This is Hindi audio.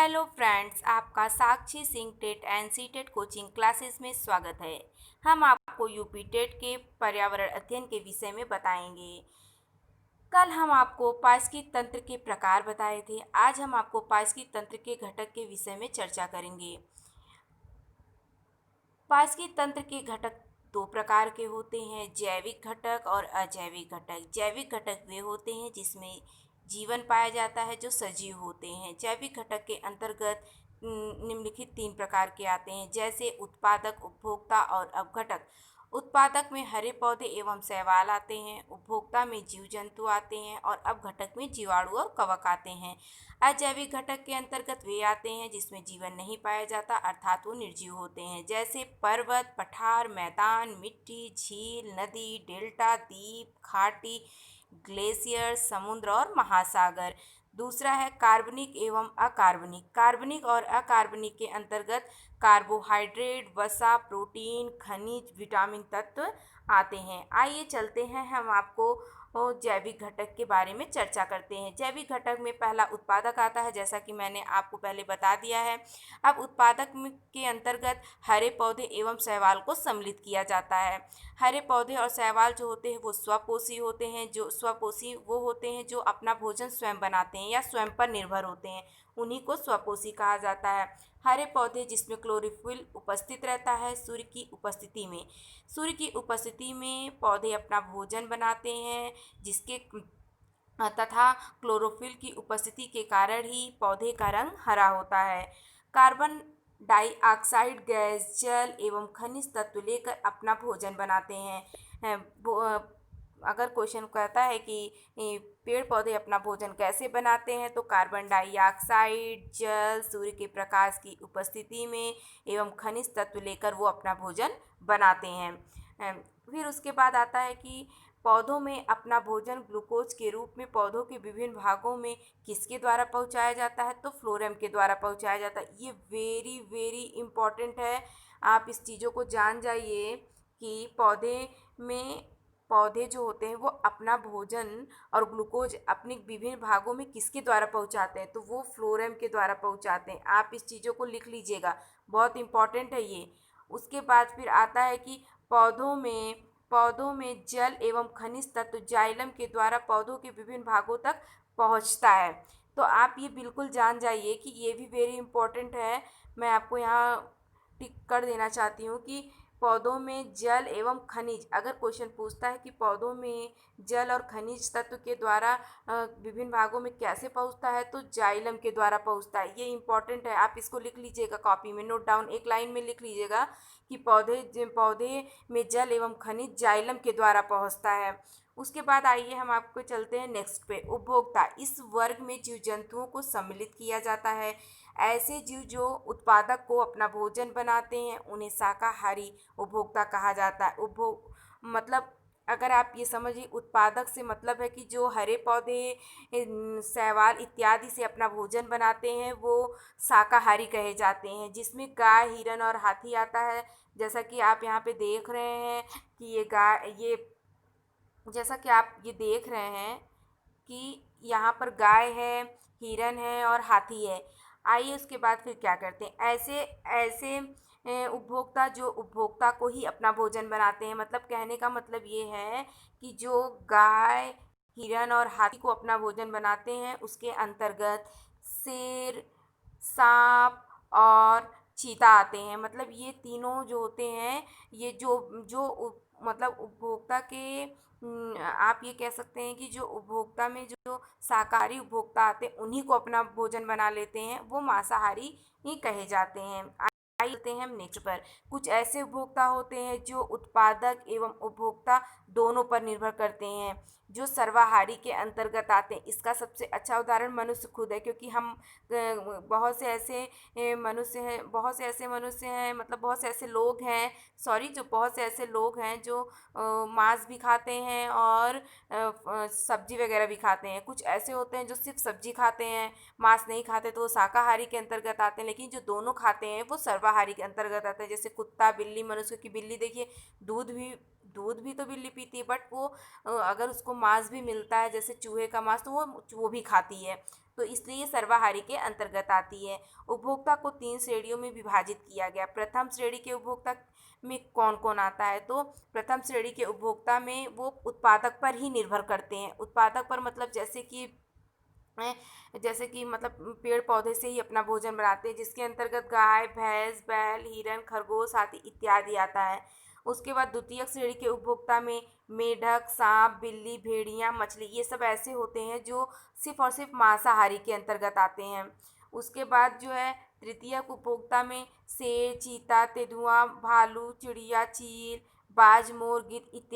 हेलो फ्रेंड्स, आपका Sakshi Singh TET and C TET coaching classes में स्वागत है। हम आपको यूपी टेट के पर्यावरण अध्ययन के विषय में बताएंगे। कल हम आपको पारिस्थितिक तंत्र के प्रकार बताए थे। आज हम आपको पारिस्थितिक तंत्र के घटक के विषय में चर्चा करेंगे। पारिस्थितिक तंत्र के घटक दो प्रकार के होते हैं, जैविक घटक और अजैविक घटक। जैविक घटक वे होते हैं जिसमें जीवन पाया जाता है, जो सजीव होते हैं। जैविक घटक के अंतर्गत निम्नलिखित तीन प्रकार के आते हैं, जैसे उत्पादक, उपभोक्ता और अपघटक। उत्पादक में हरे पौधे एवं शैवाल आते हैं, उपभोक्ता में जीव जंतु आते हैं और अपघटक में जीवाणु और कवक आते हैं। अजैविक घटक के अंतर्गत वे आते हैं जिसमें जीवन नहीं पाया जाता, अर्थात वो निर्जीव होते हैं, जैसे पर्वत, पठार, मैदान, मिट्टी, झील, नदी, डेल्टा, द्वीप, घाटी, ग्लेशियर, समुद्र और महासागर। दूसरा है कार्बनिक एवं अकार्बनिक। कार्बनिक और अकार्बनिक के अंतर्गत कार्बोहाइड्रेट, वसा, प्रोटीन, खनिज, विटामिन तत्व आते हैं। आइए चलते हैं, हम आपको जैविक घटक के बारे में चर्चा करते हैं। जैविक घटक में पहला उत्पादक आता है, जैसा कि मैंने आपको पहले बता दिया है। अब उत्पादक के अंतर्गत हरे पौधे एवं शैवाल को सम्मिलित किया जाता है। हरे पौधे और शैवाल जो होते हैं वो स्वपोषी होते हैं। जो स्वपोषी वो होते हैं जो अपना भोजन स्वयं बनाते हैं या स्वयं पर निर्भर होते हैं, उन्हीं को स्वपोषी कहा जाता है। हरे पौधे जिसमें क्लोरोफिल उपस्थित रहता है सूर्य की उपस्थिति में। सूर्य की उपस्थिति में पौधे अपना भोजन बनाते हैं, जिसके तथा क्लोरोफिल की उपस्थिति के कारण ही पौधे का रंग हरा होता है। कार्बन डाइऑक्साइड गैस जल एवं खनिज तत्व लेकर अपना भोजन बनाते हैं। अगर क्वेश्चन कहता है कि पेड़ पौधे अपना भोजन कैसे बनाते हैं, तो कार्बन डाइऑक्साइड, जल, सूर्य के प्रकाश की उपस्थिति में एवं खनिज तत्व लेकर वो अपना भोजन बनाते हैं। फिर उसके बाद आता है कि पौधों में अपना भोजन ग्लूकोज के रूप में पौधों के विभिन्न भागों में किसके द्वारा पहुंचाया जाता है, तो फ्लोरेम के द्वारा पहुंचाया जाता है। ये वेरी वेरी इम्पॉर्टेंट है, आप इस चीज़ों को जान जाइए कि पौधे जो होते हैं वो अपना भोजन और ग्लूकोज अपने विभिन्न भागों में किसके द्वारा पहुंचाते हैं, तो वो फ्लोरेम के द्वारा पहुंचाते हैं। आप इस चीज़ों को लिख लीजिएगा, बहुत इम्पॉर्टेंट है ये। उसके बाद फिर आता है कि पौधों में जल एवं खनिज तत्व जाइलम के द्वारा पौधों के विभिन्न भागों तक पहुंचता है। तो आप ये बिल्कुल जान जाइए कि ये भी वेरी इम्पोर्टेंट है। मैं आपको यहाँ टिक कर देना चाहती हूँ कि पौधों में जल एवं खनिज, अगर क्वेश्चन पूछता है कि पौधों में जल और खनिज तत्व के द्वारा विभिन्न भागों में कैसे पहुँचता है, तो जाइलम के द्वारा पहुँचता है। ये इम्पॉर्टेंट है, आप इसको लिख लीजिएगा, कॉपी में नोट डाउन एक लाइन में लिख लीजिएगा कि पौधे में जल एवं खनिज जाइलम के द्वारा पहुँचता है। उसके बाद आइए हम आपको चलते हैं नेक्स्ट पे, उपभोक्ता। इस वर्ग में जीव जंतुओं को सम्मिलित किया जाता है। ऐसे जीव जो उत्पादक को अपना भोजन बनाते हैं उन्हें शाकाहारी उपभोक्ता कहा जाता है। मतलब अगर आप ये समझिए, उत्पादक से मतलब है कि जो हरे पौधे, शैवाल इत्यादि से अपना भोजन बनाते हैं वो शाकाहारी कहे जाते हैं, जिसमें गाय, हिरन और हाथी आता है। जैसा कि आप यहाँ पे देख रहे हैं कि जैसा कि आप ये देख रहे हैं कि यहाँ पर गाय है, हिरन है और हाथी है। आइए उसके बाद फिर क्या करते हैं, ऐसे ऐसे उपभोक्ता जो उपभोक्ता को ही अपना भोजन बनाते हैं। मतलब कहने का मतलब ये है कि जो गाय, हिरन और हाथी को अपना भोजन बनाते हैं उसके अंतर्गत शेर, सांप और चीता आते हैं। मतलब ये तीनों जो होते हैं, ये मतलब उपभोक्ता के आप ये कह सकते हैं कि जो उपभोक्ता में जो शाकाहारी उपभोक्ता आते हैं उन्हीं को अपना भोजन बना लेते हैं, वो मांसाहारी ही कहे जाते हैं। आते हैं हम नेक्स्ट पर। कुछ ऐसे उपभोक्ता होते हैं जो उत्पादक एवं उपभोक्ता दोनों पर निर्भर करते हैं, जो सर्वाहारी के अंतर्गत आते हैं। इसका सबसे अच्छा उदाहरण मनुष्य खुद है, क्योंकि हम बहुत से ऐसे मनुष्य हैं, मतलब बहुत से ऐसे लोग हैं, बहुत से ऐसे लोग हैं जो मांस भी खाते हैं और सब्जी वगैरह भी खाते हैं। कुछ ऐसे होते हैं जो सिर्फ सब्जी खाते हैं, मांस नहीं खाते, तो वो शाकाहारी के अंतर्गत आते हैं। लेकिन जो दोनों खाते हैं वो सर्वाहारी के अंतर्गत आते हैं। जैसे कुत्ता, बिल्ली, मनुष्य की बिल्ली देखिए, दूध भी तो बिल्ली पीती है, बट वो अगर उसको मांस भी मिलता है, जैसे चूहे का मांस, तो वो भी खाती है। तो इसलिए ये सर्वाहारी के अंतर्गत आती है। उपभोक्ता को 3 श्रेणियों में विभाजित किया गया। प्रथम श्रेणी के उपभोक्ता में कौन कौन आता है? तो प्रथम श्रेणी के उपभोक्ता में वो उत्पादक पर ही निर्भर करते हैं। उत्पादक पर मतलब जैसे कि मतलब पेड़ पौधे से ही अपना भोजन बनाते हैं, जिसके अंतर्गत गाय, भैंस, बैल, हिरन, खरगोश, हाथी इत्यादि आता है। उसके बाद द्वितीयक श्रेणी के उपभोक्ता में मेंढक, सांप, बिल्ली, भेड़िया, मछली, ये सब ऐसे होते हैं जो सिर्फ और सिर्फ मांसाहारी के अंतर्गत आते हैं। उसके बाद जो है तृतीयक उपभोक्ता में शेर, चीता, तेंदुआ, भालू, चिड़िया, चील, बाज, मोर, गिद्ध इत्यादि